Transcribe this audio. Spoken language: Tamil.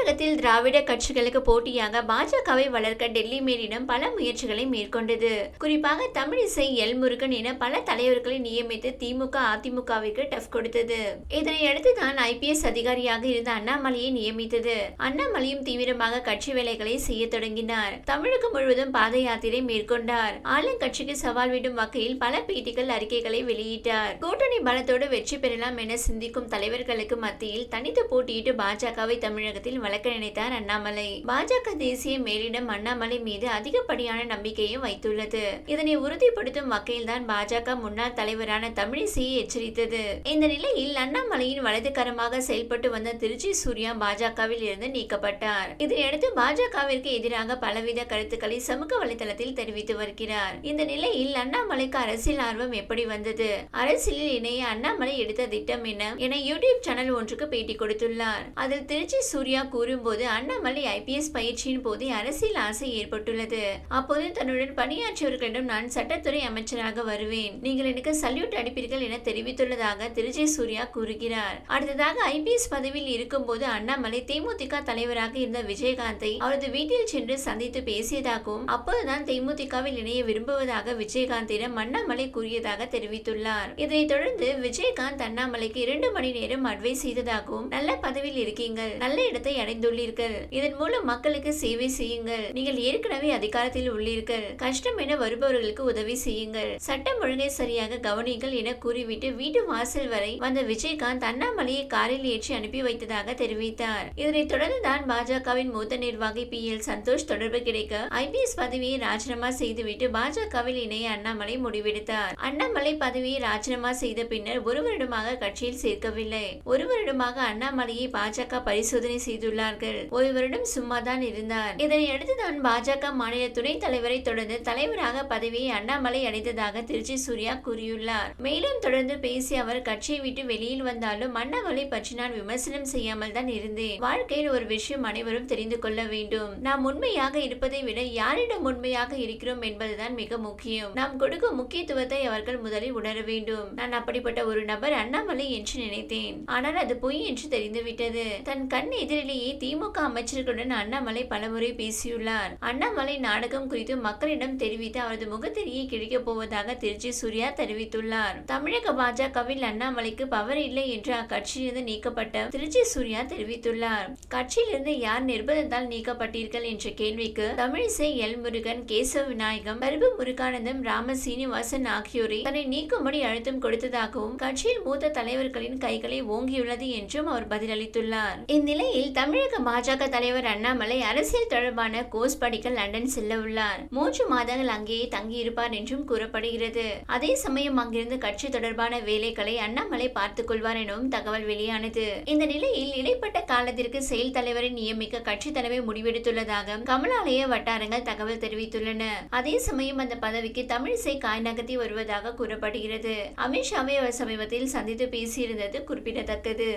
தமிழகத்தில் திராவிட கட்சிகளுக்கு போட்டியாக பாஜகவை வளர்க்க டெல்லி மேலிடம் பல முயற்சிகளை மேற்கொண்டது. குறிப்பாக தமிழிசை, எல் முருகன் என பல தலைவர்களை நியமித்து திமுக, அதிமுகவிற்கு டஃப் கொடுத்தது. இதனையடுத்துதான் IPS அதிகாரியாக இருந்த அண்ணாமலையை நியமித்தது. அண்ணாமலையும் தீவிரமாக கட்சி வேலைகளை செய்ய தொடங்கினார். தமிழகம் முழுவதும் பாத யாத்திரை மேற்கொண்டார். ஆளுங்கட்சிக்கு சவால் விடும் வகையில் பல பேட்டிகள், அறிக்கைகளை வெளியிட்டார். கூட்டணி பலத்தோடு வெற்றி பெறலாம் என சிந்திக்கும் தலைவர்களுக்கு மத்தியில் தனித்து போட்டியிட்டு பாஜகவை தமிழகத்தில் வளர்க்க நினைத்தார் அண்ணாமலை. பாஜக தேசிய மேலிடம் அண்ணாமலை மீது அதிகப்படியான நம்பிக்கையை வைத்துள்ளது. இதனை உறுதிப்படுத்தும் வகையில்தான் பாஜக முன்னாள் தலைவரான தமிழிசையை எச்சரித்தது. இந்த நிலையில் அண்ணாமலையின் வலதுகரமாக செயல்பட்டு வந்த திருச்சி சூர்யா பாஜகவில் இருந்து நீக்கப்பட்டார். இதனையடுத்து பாஜகவிற்கு எதிராக பலவித கருத்துக்களை சமூக வலைதளத்தில் தெரிவித்து வருகிறார். இந்த நிலையில் அண்ணாமலைக்கு அரசியல் ஆர்வம் எப்படி வந்தது, அரசியலில் இணைய அண்ணாமலை எடுத்த திட்டம் என்ன என யூடியூப் சேனல் ஒன்றுக்கு பேட்டி கொடுத்துள்ளார். அதில் திருச்சி சூர்யா கூறும்போது, அண்ணாமலை IPS பயிற்சியின் போது அரசியல் ஆசை ஏற்பட்டுள்ளது. அப்போது தன்னுடன் பணியாற்றியவர்களிடம் நான் சட்டத்துறை அமைச்சராக வருவேன், நீங்கள் எனக்கு சல்யூட் அடிப்பீர்கள் என தெரிவித்துள்ளதாக திருச்சி சூர்யா கூறுகிறார். அடுத்ததாக IPS பதவியில் இருக்கும் போது அண்ணாமலை தேமுதிக தலைவராக இருந்த விஜயகாந்தை அவரது வீட்டில் சென்று சந்தித்து பேசியதாகவும், அப்போதுதான் தேமுதிகவில் இணைய விரும்புவதாக விஜயகாந்திடம் அண்ணாமலை கூறியதாக தெரிவித்துள்ளார். இதனைத் தொடர்ந்து விஜயகாந்த் அண்ணாமலைக்கு 2 மணி நேரம் அட்வைஸ் செய்ததாகவும், நல்ல பதவியில் இருக்கீங்கள், நல்ல இடத்தை அடைந்துள்ளீர்கள், இதன் மூலம் மக்களுக்கு சேவை செய்யுங்கள், நீங்கள் ஏற்கனவே அதிகாரத்தில் உள்ளீர்கள், கஷ்டம் என வருபவர்களுக்கு உதவி செய்யுங்கள், சட்டம் ஒழுங்கை சரியாக கவனிங்கள் என கூறிவிட்டு வீட்டு வாசல் வரை வந்த விஜயகாந்த் அண்ணாமலையை காரில் ஏற்றி அனுப்பி வைத்ததாக தெரிவித்தார். இதனைத் தொடர்ந்துதான் பாஜகவின் மூத்த நிர்வாகி PL சந்தோஷ் தொடர்பு கிடைக்க IPS பதவியை ராஜினாமா செய்துவிட்டு பாஜகவில் இணைய அண்ணாமலை முடிவெடுத்தார். அண்ணாமலை பதவியை ராஜினாமா செய்த பின்னர் 1 வருடமாக கட்சியில் சேர்க்கவில்லை. 1 வருடமாக அண்ணாமலையை பாஜக பரிசோதனை செய்துள்ளார்கள். 1 வருடம் சும்மாதான் இருந்தார். இதனை அடுத்துதான் பாஜக மாநில துணைத் தலைவரை தொடர்ந்து தலைவராக பதவியை அண்ணாமலை அடைந்ததாக திருச்சி சூர்யா கூறியுள்ளார். மேலும் தொடர்ந்து பேசிய அவர், கட்சியை விட்டு வெளியில் வந்தாலும் அண்ணாமலை பற்றி நான் விமர்சனம் செய்யாமல் தான் இருந்தேன். வாழ்க்கையில் ஒரு விஷயம் அனைவரும் தெரிந்து கொள்ள வேண்டும். நாம் உண்மையாக இருப்பதை விட யாரிடம் உண்மையாக இருக்கிறோம் என்பதுதான் மிக முக்கியம். நாம் கொடுக்கும் முக்கியத்துவத்தை அவர்கள் முதலில் உணர வேண்டும். நான் அப்படிப்பட்ட ஒரு நபர் அண்ணாமலை என்று நினைத்தேன். ஆனால் அது பொய் என்று தெரிந்துவிட்டது. தன் கண் எதிரிலேயே திமுக அமைச்சர்களுடன் அண்ணாமலை பலமுறை பேசியுள்ளார். அண்ணாமலை நாடகம் குறித்து மக்களிடம் தெரிவித்து அவரது முகத்திரியை கிழிக்கப் போவதாக திருச்சி சூர்யா தெரிவித்துள்ளார். தமிழக பாஜகவில் அண்ணாமலைக்கு பவர் இல்லை என்று அக்கட்சியிலிருந்து நீக்கப்பட்ட திருச்சி சூர்யா தெரிவித்துள்ளார். கட்சியிலிருந்து யார் நிர்பந்தத்தால் நீக்கப்பட்டீர்கள் என்ற கேள்விக்கு தமிழிசை, எல் முருகன், கேசவ விநாயகம், கருப்பு முருகானந்தம், ராம சீனிவாசன் ஆகியோரை தன்னை நீக்கும்படி அழுத்தம் கொடுத்ததாகவும், கட்சியில் மூத்த தலைவர்களின் கைகளை ஓங்கியுள்ளது என்றும் அவர் பதிலளித்துள்ளார். இந்நிலையில் தமிழக பாஜக தலைவர் அண்ணாமலை அரசியல் தொடர்பான கோர்ஸ் படிக்க லண்டன் செல்ல உள்ளார். 3 மாதங்கள் அங்கேயே தங்கியிருப்பார் என்றும் கூறப்படுகிறது. அதே சமயம் அங்கிருந்து கட்சி தொடர்பான வேலைகளை அண்ணாமலை பார்த்துக் கொள்வார் எனவும் தகவல் வெளியானது. இந்த நிலையில் இடைப்பட்ட காலத்திற்கு செயல் தலைவரை நியமிக்க கட்சி தலைமை முடிவெடுத்துள்ளதாக கமலாலய வட்டாரங்கள் தகவல் தெரிவித்துள்ளன. அதே சமயம் அந்த பதவிக்கு தமிழிசை காய் நகர்த்தி வருவதாக கூறப்படுகிறது. அமித்ஷாவை அவர் சமீபத்தில் சந்தித்து பேசியிருந்தது குறிப்பிடத்தக்கது.